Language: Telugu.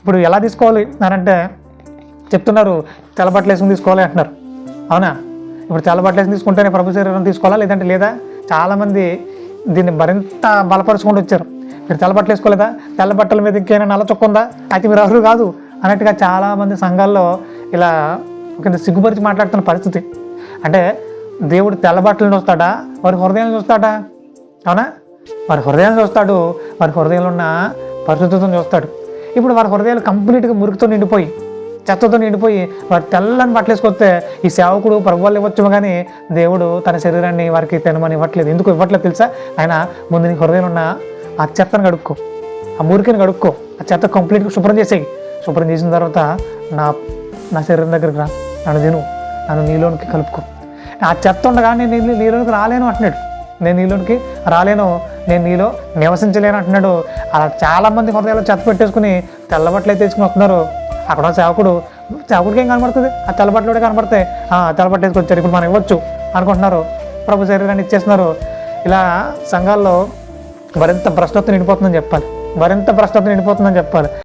ఇప్పుడు ఎలా తీసుకోవాలి అంటే చెప్తున్నారు, తెల్లబట్టలు వేసుకుని తీసుకోవాలి అంటున్నారు. అవునా? ఇప్పుడు తెల్లబట్టలు వేసుకుని తీసుకుంటేనే ప్రభు శరీరం తీసుకోవాలా లేదంటే లేదా? చాలామంది దీన్ని మరింత బలపరుచుకుంటూ వచ్చారు. మీరు తెల్లబట్టలు వేసుకోలేదా? తెల్లబట్టల మీద ఇంకేమైనా నల్ల చొక్క ఉందా? అయితే మీరు అర్హులు కాదు అన్నట్టుగా చాలామంది సంఘాల్లో ఇలా ఒక సిగ్గుపరిచి మాట్లాడుతున్న పరిస్థితి. అంటే దేవుడు తెల్లబట్టలను చూస్తాడా, వారి హృదయాన్ని చూస్తాడా? అవునా? వారి హృదయాన్ని చూస్తాడు, వారి హృదయంలో ఉన్న పరిశుద్ధతను చూస్తాడు. ఇప్పుడు వారి హృదయాలు కంప్లీట్గా మురికితో నిండిపోయి, చెత్తతో నిండిపోయి వారి తెల్లని బట్టలు వేసుకొస్తే ఈ సేవకుడు ప్రభు వాళ్ళు ఇవ్వచ్చు, కానీ దేవుడు తన శరీరాన్ని వారికి తినమని ఇవ్వట్లేదు. ఎందుకు ఇవ్వట్లేదు తెలుసా? ఆయన ముందు నీ హృదయంలో ఉన్న ఆ చెత్తను కడుక్కో, ఆ మురికిని కడుక్కో, ఆ చెత్త కంప్లీట్గా శుభ్రం చేసేయి. శుభ్రం చేసిన తర్వాత నా శరీరం దగ్గరికి రా, నన్ను తిను, నన్ను నీలోనికి కలుపుకో. ఆ చెత్త ఉండగా నేను నీలోనికి రాలేను అంటున్నాడు. నేను నీలోనికి రాలేను, నేను నీలో నివసించలేను అంటున్నాడు. అలా చాలామంది హృదయాల్లో చెత్త పెట్టేసుకుని తెల్లబట్టలు అయితే తీసుకుని వస్తున్నారు. అక్కడ సేవకుడికి ఏం కనబడుతుంది? ఆ తెల్లబట్టలు కనబడతాయి. తెల్లబట్ట వేసుకొచ్చారు, ఇప్పుడు మనం ఇవ్వచ్చు అనుకుంటున్నారు. ప్రభు శరీరాన్ని ఇచ్చేస్తున్నారు. ఇలా సంఘాల్లో మరింత భ్రష్టత్వం నిండిపోతుందని చెప్పాలి.